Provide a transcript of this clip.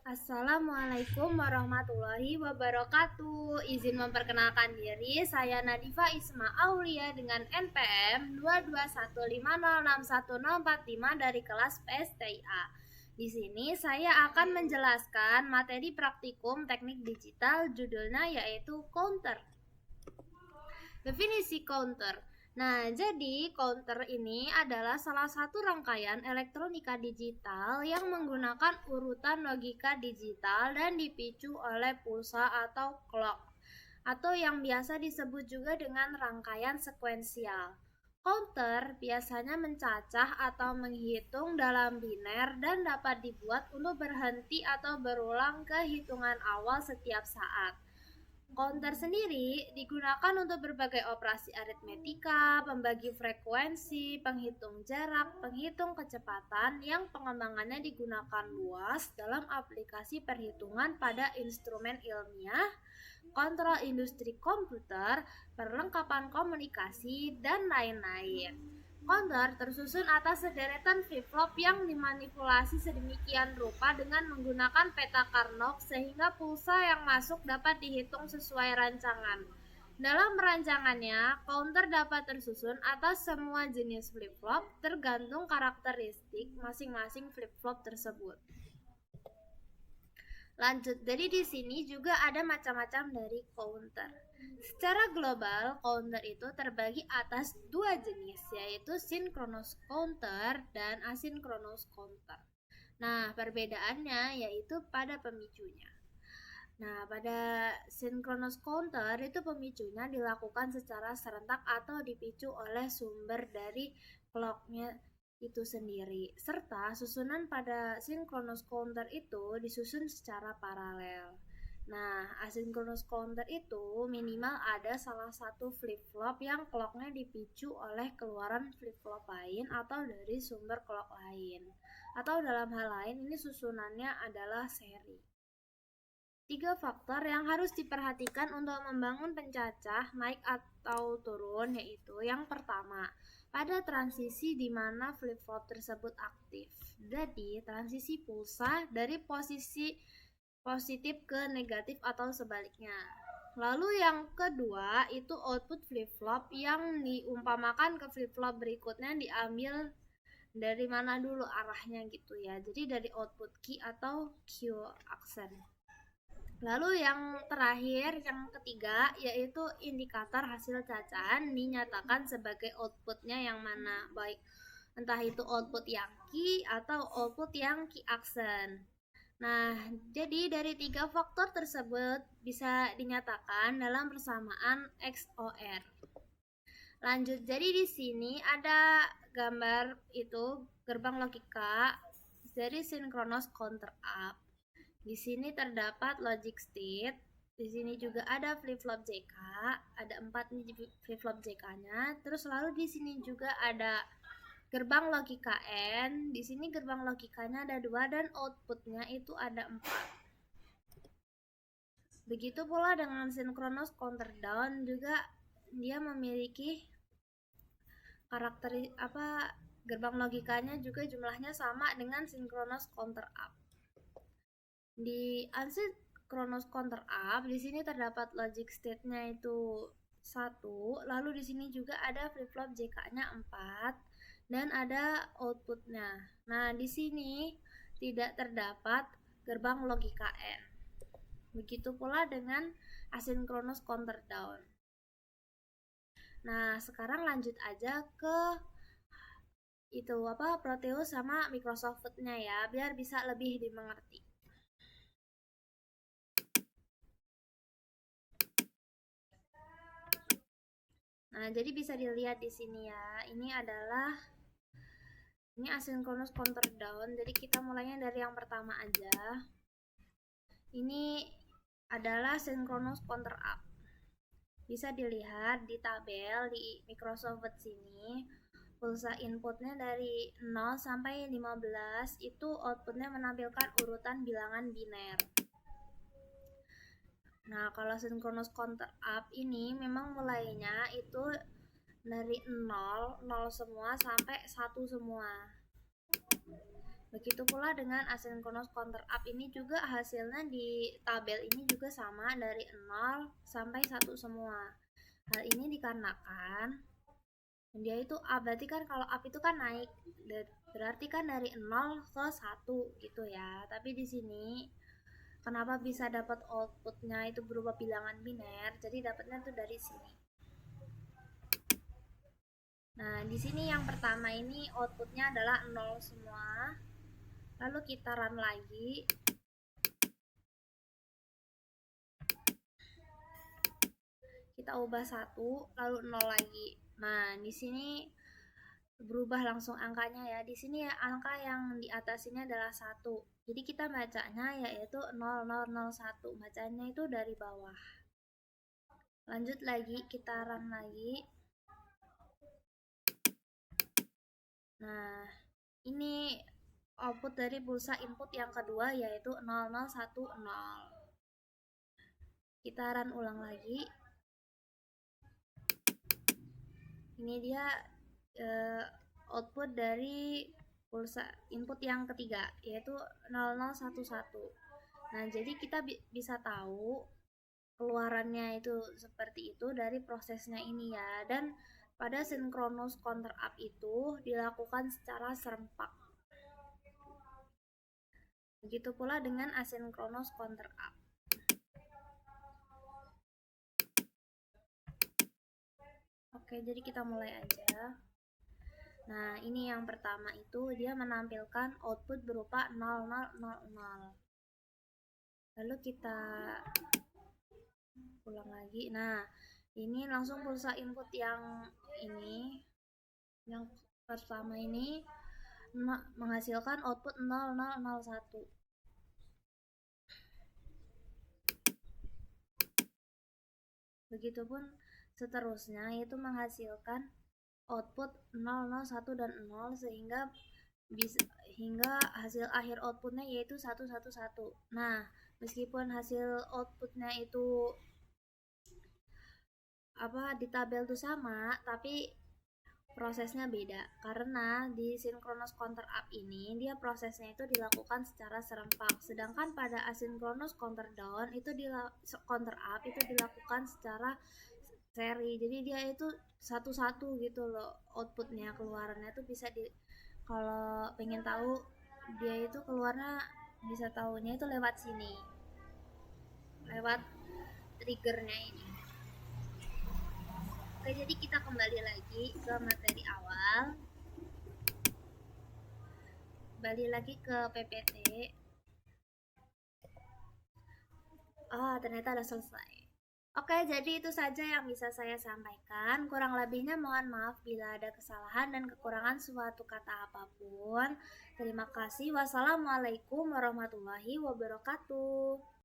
Assalamualaikum warahmatullahi wabarakatuh. Izin memperkenalkan diri, saya Nadifa Isma Aulia dengan NPM 221506145 dari kelas PSTIA. Di sini saya akan menjelaskan materi praktikum teknik digital, judulnya yaitu counter. Definisi counter. Nah, jadi counter ini adalah salah satu rangkaian elektronika digital yang menggunakan urutan logika digital dan dipicu oleh pulsa atau clock, atau yang biasa disebut juga dengan rangkaian sekuensial. Counter biasanya mencacah atau menghitung dalam biner dan dapat dibuat untuk berhenti atau berulang ke hitungan awal setiap saat. Counter sendiri digunakan untuk berbagai operasi aritmetika, pembagi frekuensi, penghitung jarak, penghitung kecepatan yang pengembangannya digunakan luas dalam aplikasi perhitungan pada instrumen ilmiah, kontrol industri komputer, perlengkapan komunikasi, dan lain-lain. Counter tersusun atas sederetan flip-flop yang dimanipulasi sedemikian rupa dengan menggunakan peta Karnaugh sehingga pulsa yang masuk dapat dihitung sesuai rancangan. Dalam rancangannya, counter dapat tersusun atas semua jenis flip-flop tergantung karakteristik masing-masing flip-flop tersebut. Lanjut, jadi di sini juga ada macam-macam dari counter. Secara global, counter itu terbagi atas dua jenis, yaitu synchronous counter dan asynchronous counter. Nah, perbedaannya yaitu pada pemicunya. Nah, pada synchronous counter itu pemicunya dilakukan secara serentak atau dipicu oleh sumber dari clocknya itu sendiri, serta susunan pada synchronous counter itu disusun secara paralel. Nah, asynchronous counter itu minimal ada salah satu flip-flop yang clocknya dipicu oleh keluaran flip-flop lain atau dari sumber clock lain. Atau dalam hal lain, ini susunannya adalah seri. 3 faktor yang harus diperhatikan untuk membangun pencacah naik atau turun, yaitu yang pertama, pada transisi di mana flip-flop tersebut aktif. Jadi, transisi pulsa dari posisi positif ke negatif atau sebaliknya. Lalu yang kedua itu output flip-flop yang diumpamakan ke flip-flop berikutnya diambil dari mana dulu arahnya gitu ya. Jadi dari output key atau Q aksen. Lalu yang terakhir, yang ketiga, yaitu indikator hasil cacahan dinyatakan sebagai outputnya yang mana, baik entah itu output yang key atau output yang key aksen. Nah, jadi dari 3 faktor tersebut bisa dinyatakan dalam persamaan XOR. Lanjut, jadi di sini ada gambar itu gerbang logika dari synchronous counter up. Di sini terdapat logic state. Di sini juga ada flip-flop JK, ada 4 flip-flop JK-nya. Terus lalu di sini juga ada gerbang logika N. Di sini gerbang logikanya ada 2 dan outputnya itu ada 4. Begitu pula dengan synchronous counter down, juga dia memiliki karakter gerbang logikanya juga jumlahnya sama dengan synchronous counter up. Di asynchronous counter up, di sini terdapat logic state-nya itu 1, lalu di sini juga ada flip-flop JK-nya 4 dan ada outputnya. Nah, di sini tidak terdapat gerbang logika N. Begitu pula dengan asynchronous counter down. Nah, sekarang lanjut aja ke Proteus sama Microsoft Word-nya ya, biar bisa lebih dimengerti. Nah, jadi bisa dilihat di sini ya. Ini asynchronous counter down. Jadi kita mulainya dari yang pertama aja. Ini adalah synchronous counter up. Bisa dilihat di tabel di Microsoft Word sini. Pulsa inputnya dari 0 sampai 15 itu outputnya menampilkan urutan bilangan biner. Nah, kalau synchronous counter up ini memang mulainya itu dari 0 semua sampai 1 semua. Begitu pula dengan asinkronus counter up ini juga hasilnya di tabel ini juga sama dari 0 sampai 1 semua. Hal ini dikarenakan dia itu up, berarti kan kalau up itu kan naik, berarti kan dari 0 ke 1 gitu ya. Tapi di sini kenapa bisa dapat outputnya itu berupa bilangan biner? Jadi dapatnya tuh dari sini. Nah, di sini yang pertama ini outputnya adalah 0 semua. Lalu kita run lagi. Kita ubah 1, lalu 0 lagi. Nah, di sini berubah langsung angkanya ya. Di sini ya angka yang di atas ini adalah 1. Jadi kita bacanya yaitu 0001. Bacanya itu dari bawah. Lanjut lagi, kita run lagi. Nah, ini output dari pulsa input yang kedua yaitu 0010. Kita run ulang lagi. Ini dia output dari pulsa input yang ketiga yaitu 0011. Nah, jadi kita bisa tahu keluarannya itu seperti itu dari prosesnya ini ya. Dan pada sinkronus counter up itu dilakukan secara serempak. Begitu pula dengan asinkronus counter up. Oke, jadi kita mulai aja. Nah, ini yang pertama itu dia menampilkan output berupa 0000. Lalu kita ulang lagi. Nah, ini langsung pulsa input yang ini, yang pertama ini menghasilkan output 0001. Begitupun seterusnya itu menghasilkan output 001 dan 0 hingga hasil akhir outputnya yaitu 111. Nah, meskipun hasil outputnya itu di tabel itu sama, tapi prosesnya beda karena di synchronous counter up ini dia prosesnya itu dilakukan secara serempak, sedangkan pada asynchronous counter down itu counter up itu dilakukan secara seri. Jadi dia itu satu-satu gitu loh outputnya, keluarannya itu bisa kalau pengen tahu dia itu keluarnya bisa tahunya itu lewat sini, lewat triggernya ini. Oke, jadi kita kembali lagi ke materi awal. Balik lagi ke PPT. Ternyata udah selesai. Oke, jadi itu saja yang bisa saya sampaikan. Kurang lebihnya mohon maaf bila ada kesalahan dan kekurangan suatu kata apapun. Terima kasih. Wassalamualaikum warahmatullahi wabarakatuh.